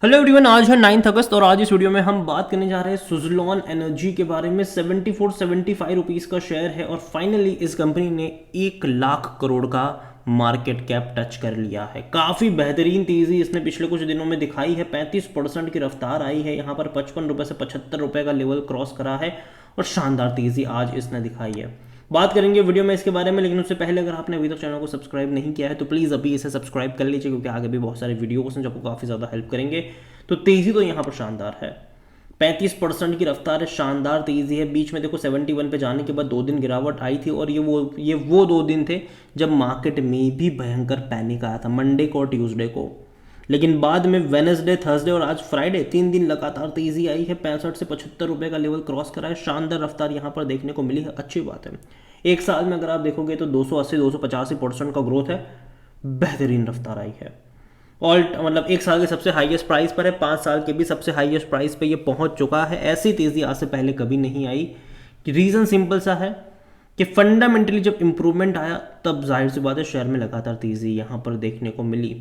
Hello everyone, आज है 9 अगस्त और आज इस वीडियो में हम बात करने जा रहे हैं सुज़लॉन एनर्जी के बारे में। 74-75 रुपीज़ का शेयर है और फाइनली इस कंपनी ने 1 लाख करोड़ का मार्केट कैप टच कर लिया है। काफ़ी बेहतरीन तेज़ी इसने पिछले कुछ दिनों में दिखाई है। 35% की रफ्तार आई है, यहाँ पर 55 रुपये से 75 रुपये का लेवल क्रॉस करा है और शानदार तेज़ी आज इसने दिखाई है। बात करेंगे वीडियो में इसके बारे में, लेकिन उससे पहले अगर आपने अभी तक चैनल को सब्सक्राइब नहीं किया है तो प्लीज़ अभी इसे सब्सक्राइब कर लीजिए, क्योंकि आगे भी बहुत सारे वीडियोस हैं जो आपको काफ़ी ज़्यादा हेल्प करेंगे। तो तेज़ी तो यहाँ पर शानदार है, 35% की रफ्तार है, शानदार तेज़ी है। बीच में देखो 71 पे जाने के बाद 2 दिन गिरावट आई थी और ये वो 2 दिन थे जब मार्केट में भी भयंकर पैनिक आया था, मंडे को और ट्यूसडे को। लेकिन बाद में वेनसडे, थर्सडे और आज फ्राइडे 3 दिन लगातार तेज़ी आई है। 65 से 75 रुपये का लेवल क्रॉस करा है, शानदार रफ्तार यहाँ पर देखने को मिली है, अच्छी बात है। एक साल में अगर आप देखोगे तो 280-285% का ग्रोथ है, बेहतरीन रफ्तार आई है। ऑल मतलब एक साल के सबसे हाईएस्ट प्राइस पर है, 5 साल के भी सबसे हाईएस्ट प्राइस पे ये पहुंच चुका है। ऐसी तेज़ी आज से पहले कभी नहीं आई। रीज़न सिंपल सा है कि फंडामेंटली जब इंप्रूवमेंट आया तब जाहिर सी बात है शेयर में लगातार तेज़ी यहाँ पर देखने को मिली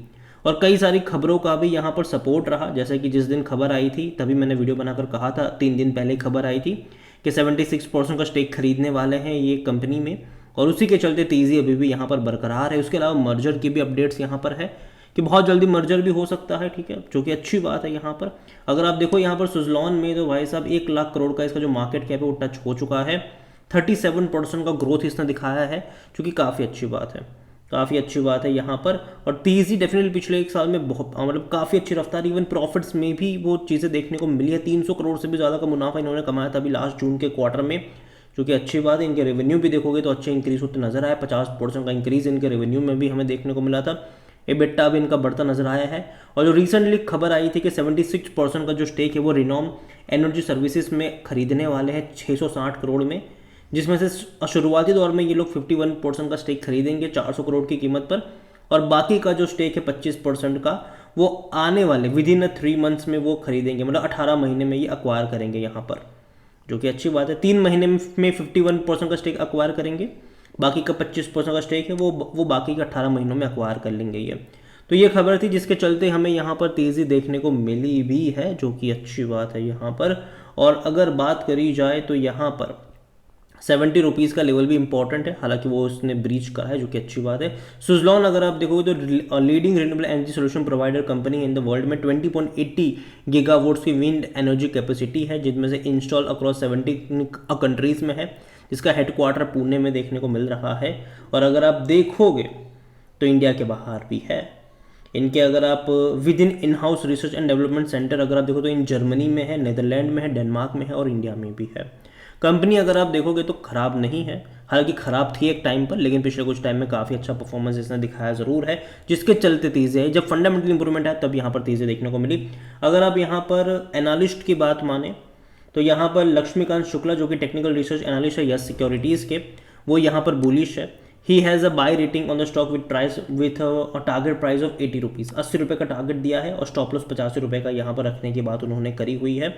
और कई सारी खबरों का भी यहाँ पर सपोर्ट रहा। जैसे कि जिस दिन खबर आई थी तभी मैंने वीडियो बनाकर कहा था, 3 दिन पहले खबर आई थी कि 76% का स्टेक खरीदने वाले हैं ये कंपनी में, और उसी के चलते तेज़ी अभी भी यहाँ पर बरकरार है। उसके अलावा मर्जर की भी अपडेट्स यहाँ पर है कि बहुत जल्दी मर्जर भी हो सकता है, ठीक है, जो कि अच्छी बात है। यहाँ पर अगर आप देखो यहाँ पर सुज़लॉन में तो भाई साहब 1 लाख करोड़ का इसका जो मार्केट कैप है वो टच हो चुका है। 37% का ग्रोथ इसने दिखाया है, जो कि काफ़ी अच्छी बात है, काफ़ी अच्छी बात है यहाँ पर। और तेज़ी डेफिनेटली पिछले एक साल में बहुत मतलब काफ़ी अच्छी रफ्तार, इवन प्रॉफिट्स में भी वो चीज़ें देखने को मिली है। 300 करोड़ से भी ज़्यादा का मुनाफा इन्होंने कमाया था अभी लास्ट जून के क्वार्टर में, जो कि अच्छी बात है। इनके रेवेन्यू भी देखोगे तो अच्छे इंक्रीज होते नजर आए, 50% का इंक्रीज इनके रेवेन्यू में भी हमें देखने को मिला था। एबिटा भी इनका बढ़ता नजर आया है। और जो रिसेंटली खबर आई थी कि 76% का जो स्टेक है वो रिनॉम एनर्जी सर्विसेज में खरीदने वाले हैं 660 करोड़ में, जिसमें से शुरुआती दौर में ये लोग 51% का स्टेक खरीदेंगे 400 करोड़ की कीमत पर, और बाकी का जो स्टेक है 25% का वो आने वाले विद इन 3 मंथ्स में वो खरीदेंगे, मतलब 18 महीने में ये अक्वायर करेंगे यहाँ पर, जो कि अच्छी बात है। 3 महीने में 51% का स्टेक अक्वायर करेंगे, बाकी का 25% का स्टेक है वो बाकी का 18 महीनों में अक्वायर कर लेंगे ये। तो ये खबर थी जिसके चलते हमें यहाँ पर तेज़ी देखने को मिली भी है, जो कि अच्छी बात है यहाँ पर। और अगर बात करी जाए तो यहाँ पर 70 रुपीज़ का लेवल भी इंपॉर्टेंट है, हालांकि वो उसने ब्रीच करा है, जो कि अच्छी बात है। सुज़लॉन अगर आप देखोगे तो leading renewable energy solution provider company in the world में 20.80 गीगावाट्स की विंड एनर्जी कैपेसिटी है, जिनमें से इंस्टॉल अक्रॉस 70 कंट्रीज में है, जिसका हेडक्वार्टर पुणे में देखने को मिल रहा है। और अगर आप देखोगे तो इंडिया के बाहर भी है इनके। अगर आप with in house research and development centre अगर आप देखो तो इन जर्मनी में है, नेदरलैंड में है, डेनमार्क में है और इंडिया में भी है। कंपनी अगर आप देखोगे तो खराब नहीं है, हालांकि खराब थी एक टाइम पर, लेकिन पिछले कुछ टाइम में काफ़ी अच्छा परफॉर्मेंस इसने दिखाया ज़रूर है, जिसके चलते तेज़ी है। जब फंडामेंटल इंप्रूवमेंट है तब यहाँ पर तेज़ी देखने को मिली। अगर आप यहाँ पर एनालिस्ट की बात माने तो यहाँ पर लक्ष्मीकांत शुक्ला जो कि टेक्निकल रिसर्च एनालिस्ट है यस सिक्योरिटीज़ के, वो यहाँ पर बुलिश है। He has a buy rating on the stock with price with target price of 80 rupees, 80 रुपये का टारगेट दिया है और स्टॉप लॉस 85 रुपये का यहाँ पर रखने की बात उन्होंने करी हुई है।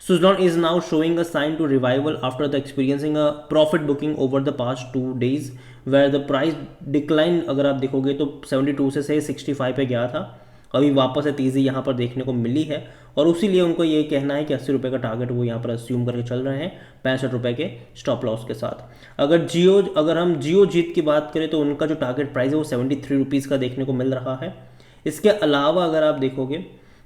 Suzlon is now showing a sign to revival after the experiencing a profit booking over the past 2 days where the price decline अगर आप देखोगे तो 72 से 65 पे गया था, अभी वापस से तेज़ी यहाँ पर देखने को मिली है। और उसी लिए उनको ये कहना है कि 80 रुपये का टारगेट वो यहाँ पर अस्यूम करके चल रहे हैं 65 रुपये के स्टॉप लॉस के साथ। अगर हम जियो जीत की बात करें तो उनका जो टारगेट प्राइस है वो 73 रुपीज़ का देखने को मिल रहा है। इसके अलावा अगर आप देखोगे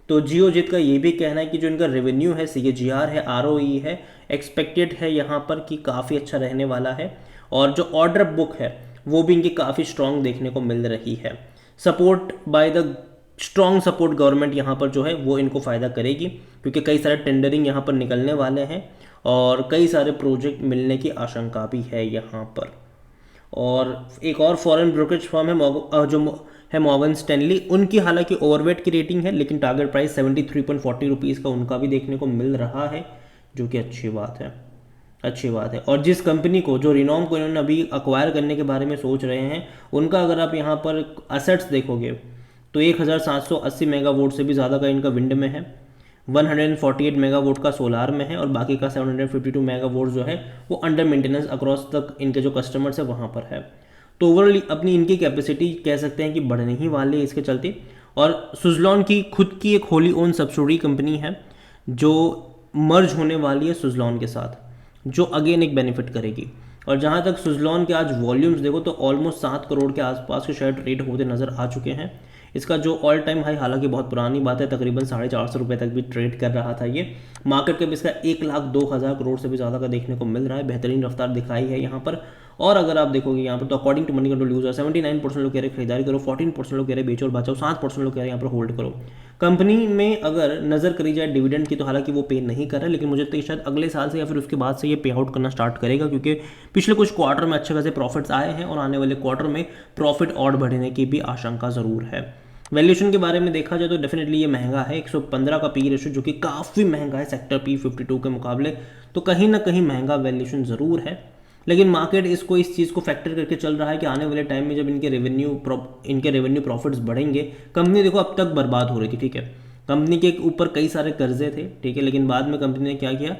तो जियो जीत का ये भी कहना है कि जो इनका रेवेन्यू है, CAGR है, ROE है, एक्सपेक्टेड है यहाँ पर कि काफ़ी अच्छा रहने वाला है, और जो ऑर्डर बुक है वो भी इनकी काफ़ी स्ट्रॉन्ग देखने को मिल रही है। Support by the strong support government यहाँ पर जो है वो इनको फ़ायदा करेगी, क्योंकि कई सारे टेंडरिंग यहाँ पर निकलने वाले हैं और कई सारे प्रोजेक्ट मिलने की आशंका भी है यहाँ पर। और एक और फॉरेन ब्रोकरेज फर्म है जो है मॉर्गन स्टैनली, उनकी हालांकि ओवरवेट की रेटिंग है, लेकिन टारगेट प्राइस 73.40 रुपीज़ का उनका भी देखने को मिल रहा है, जो कि अच्छी बात है, अच्छी बात है। और जिस कंपनी को जो रिनॉम को इन्होंने अभी अक्वायर करने के बारे में सोच रहे हैं, उनका अगर आप यहाँ पर असेट्स देखोगे तो 1780 मेगावाट से भी ज़्यादा का इनका विंड में है, 148 मेगावाट का सोलार में है और बाकी का 752 मेगावाट जो है वो अंडर मेंटेनेंस अक्रॉस तक इनके जो कस्टमर्स है वहाँ पर है। तो ओवरऑल अपनी इनकी कैपेसिटी कह सकते हैं कि बढ़ने ही वाली है इसके चलते। और सुजलॉन की खुद की एक होली ओन सब्सिडरी कंपनी है जो मर्ज होने वाली है सुजलॉन के साथ, जो अगेन एक बेनिफिट करेगी। और जहाँ तक सुजलॉन के आज वॉल्यूम्स देखो तो ऑलमोस्ट 7 करोड़ के आसपास के शेयर ट्रेड होते नजर आ चुके हैं। इसका जो ऑल टाइम हाई, हालांकि बहुत पुरानी बात है, तकरीबन 450 रुपये तक भी ट्रेड कर रहा था ये। मार्केट कैप इसका 1,02,000 करोड़ से भी ज़्यादा का देखने को मिल रहा है, बेहतरीन रफ्तार दिखाई है यहाँ पर। और अगर आप देखोगे यहाँ पर तो according to Moneycontrol user 79% लोग कह रहे खरीदारी करो, 14% लोग कह रहे बेचो और बचाओ, 7% लोग कह रहे यहाँ पर होल्ड करो। कंपनी में अगर नजर करी जाए डिविडेंड की तो हालांकि वो पे नहीं कर रहा है, लेकिन मुझे लगता है शायद अगले साल से या फिर उसके बाद से ये पे आउट करना स्टार्ट करेगा, क्योंकि पिछले कुछ क्वार्टर में अच्छे खासे प्रॉफिट्स आए हैं और आने वाले क्वार्टर में प्रॉफिट और बढ़ने की भी आशंका जरूर है। वैल्यूएशन के बारे में देखा जाए तो डेफिनेटली ये महंगा है, 115 का पी रेशियो जो कि काफ़ी महंगा है सेक्टर P52 के मुकाबले, तो कहीं ना कहीं महंगा वैल्यूएशन ज़रूर है। लेकिन मार्केट इसको इस चीज़ को फैक्टर करके चल रहा है कि आने वाले टाइम में जब इनके रेवेन्यू प्रॉफिट्स बढ़ेंगे, कंपनी देखो अब तक बर्बाद हो रही थी, ठीक है, कंपनी के ऊपर कई सारे कर्जे थे, ठीक है, लेकिन बाद में कंपनी ने क्या किया,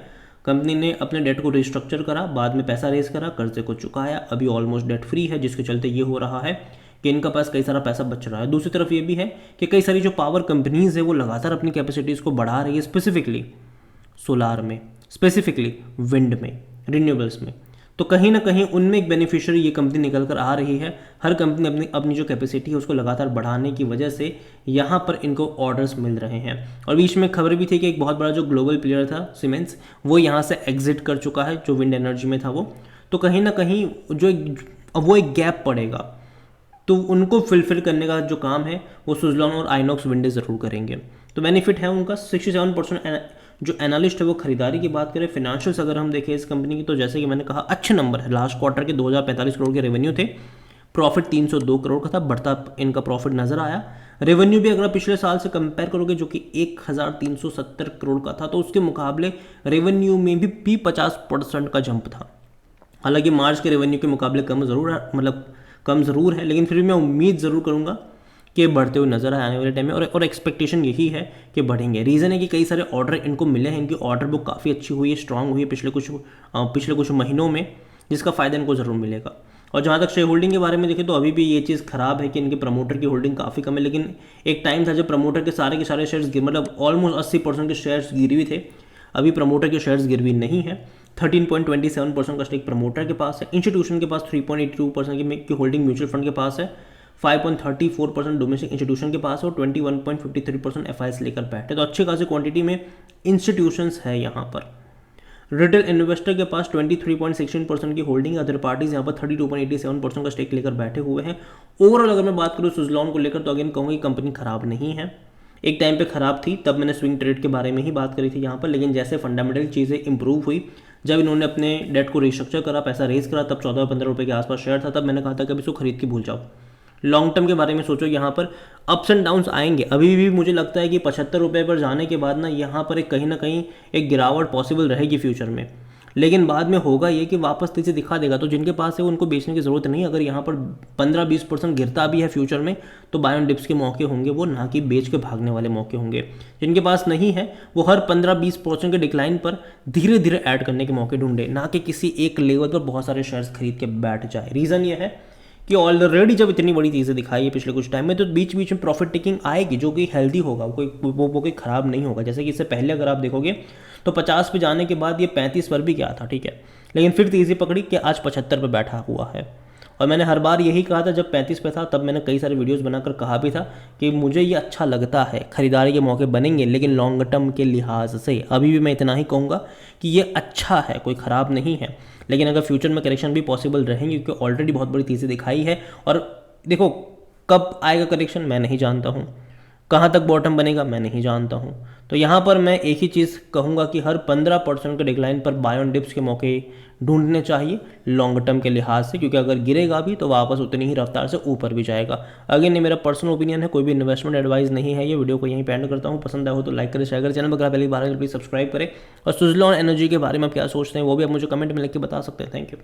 कंपनी ने अपने डेट को रिस्ट्रक्चर करा, बाद में पैसा रेज करा, कर्जे को चुकाया, अभी ऑलमोस्ट डेट फ्री है, जिसके चलते ये हो रहा है कि इनका पास कई सारा पैसा बच रहा है। दूसरी तरफ ये भी है कि कई सारी जो पावर कंपनीज है वो लगातार अपनी कैपेसिटीज़ को बढ़ा रही है, स्पेसिफिकली सोलार में, स्पेसिफिकली विंड में, रिन्यूएबल्स में। तो कहीं ना कहीं उनमें एक बेनिफिशियरी ये कंपनी निकल कर आ रही है। हर कंपनी अपनी अपनी जो कैपेसिटी है उसको लगातार बढ़ाने की वजह से यहाँ पर इनको ऑर्डर्स मिल रहे हैं। और बीच में खबर भी थी कि एक बहुत बड़ा जो ग्लोबल प्लेयर था सीमेंस, वो यहाँ से एग्जिट कर चुका है, जो विंड एनर्जी में था वो। तो कहीं ना कहीं वो एक गैप पड़ेगा, तो उनको फिलफिल करने का जो काम है वो सुजलॉन और आइनॉक्स विंडे ज़रूर करेंगे। तो बेनिफिट है उनका। 67% जो एनालिस्ट है वो खरीदारी की बात करें। फिनेंशियल्स अगर हम देखें इस कंपनी की तो जैसे कि मैंने कहा अच्छे नंबर है, लास्ट क्वार्टर के 2045 करोड़ के रेवेन्यू थे, प्रॉफिट 302 करोड़ का था, बढ़ता इनका प्रॉफिट नजर आया। रेवेन्यू भी अगर पिछले साल से कंपेयर करोगे जो कि 1370 करोड़ का था, तो उसके मुकाबले रेवेन्यू में भी 50% का जंप था। हालांकि मार्च के रेवेन्यू के मुकाबले कम ज़रूर है, लेकिन फिर भी मैं उम्मीद ज़रूर करूँगा कि बढ़ते हुए नजर आने वाले टाइम में, और एक्सपेक्टेशन यही है कि बढ़ेंगे। रीज़न है कि कई सारे ऑर्डर इनको मिले हैं, इनकी ऑर्डर बुक काफ़ी अच्छी हुई है, स्ट्रांग हुई है पिछले कुछ महीनों में, जिसका फ़ायदा इनको ज़रूर मिलेगा। और जहाँ तक शेयर होल्डिंग के बारे में देखें तो अभी भी ये चीज़ खराब है कि इनके प्रमोटर की होल्डिंग काफ़ी कम है, लेकिन एक टाइम था जब प्रमोटर के सारे शेयर्स मतलब ऑलमोस्ट 80% के शेयर्स गिरवी थे। अभी प्रमोटर के शेयर्स गिरवी नहीं है, 13.27% का स्टेक प्रमोटर के पास है, इंस्टीट्यूशन के पास 3.82% की होल्डिंग म्यूचुअल फंड के पास है, 5.34% डोमेस्टिक इंस्टीट्यूशन के पास है और 21.53% एफआईएस लेकर बैठे। तो अच्छी खासी क्वांटिटी में इंस्टीट्यूशंस है यहाँ पर। रिटेल इन्वेस्टर के पास 23.16% की होल्डिंग, अदर पार्टीज यहाँ पर 32.87% का स्टेक लेकर बैठे हुए हैं। ओवरऑल अगर मैं बात करूँ सुजलॉन को लेकर तो अगेन कहूँगा कि कंपनी खराब नहीं है, एक टाइम पे खराब थी, तब मैंने स्विंग ट्रेड के बारे में ही बात करी थी यहाँ पर, लेकिन जैसे फंडामेंटल चीज़ें इंप्रूव हुई, जब इन्होंने अपने डेट को रिस्ट्रक्चर करा, पैसा रेज करा, तब 14-15 रुपये के आसपास शेयर था, तब मैंने कहा था कि अब इसको खरीद के भूल जाओ, लॉन्ग टर्म के बारे में सोचो। यहाँ पर अप्स एंड डाउन्स आएंगे, अभी भी मुझे लगता है कि 75 रुपये पर जाने के बाद ना यहाँ पर कहीं ना कहीं एक गिरावट पॉसिबल रहेगी फ्यूचर में, लेकिन बाद में होगा ये कि वापस तेजी दिखा देगा। तो जिनके पास है उनको बेचने की ज़रूरत नहीं। अगर यहाँ पर 15-20% गिरता भी है फ्यूचर में तो बाय ऑन डिप्स के मौके होंगे वो, ना कि बेच के भागने वाले मौके होंगे। जिनके पास नहीं है वो हर 15-20% के डिक्लाइन पर धीरे धीरे ऐड करने के मौके ढूंढे, ना कि किसी एक लेवल पर बहुत सारे शेयर्स खरीद के बैठ जाए। रीज़न ये है कि ऑलरेडी जब इतनी बड़ी चीज़ें दिखाई है पिछले कुछ टाइम में, तो बीच बीच में प्रॉफिट टेकिंग आएगी जो कि हेल्दी होगा, वो कोई ख़राब नहीं होगा। जैसे कि इससे पहले अगर आप देखोगे तो 50 पे जाने के बाद ये 35 पर भी गया था, ठीक है, लेकिन फिर तेज़ी पकड़ी कि आज 75 पर बैठा हुआ है। और मैंने हर बार यही कहा था, जब 35 पे था तब मैंने कई सारे वीडियोस बनाकर कहा भी था कि मुझे ये अच्छा लगता है, खरीदारी के मौके बनेंगे लेकिन लॉन्ग टर्म के लिहाज से। अभी भी मैं इतना ही कहूँगा कि ये अच्छा है, कोई ख़राब नहीं है, लेकिन अगर फ्यूचर में करेक्शन भी पॉसिबल रहेंगे क्योंकि ऑलरेडी बहुत बड़ी चीज़ें दिखाई है। और देखो कब आएगा करेक्शन मैं नहीं जानता हूँ, कहाँ तक बॉटम बनेगा मैं नहीं जानता हूँ। तो यहाँ पर मैं एक ही चीज़ कहूँगा कि हर 15% के डिक्लाइन पर बाय ऑन डिप्स के मौके ढूंढने चाहिए लॉन्ग टर्म के लिहाज से, क्योंकि अगर गिरेगा भी तो वापस उतनी ही रफ्तार से ऊपर भी जाएगा। अगेन ये मेरा पर्सनल ओपिनियन है, कोई भी इन्वेस्टमेंट एडवाइस नहीं है। ये वीडियो को यहीं पे एंड करता हूँ। पसंद आया हो तो लाइक करें, शेयर करें, चैनल पर अगर पहली बार है तो प्लीज़ सब्सक्राइब करें। और सुजलॉन एनर्जी के बारे में आप क्या सोचते हैं वो भी आप मुझे कमेंट में लिख के बता सकते हैं। Thank you.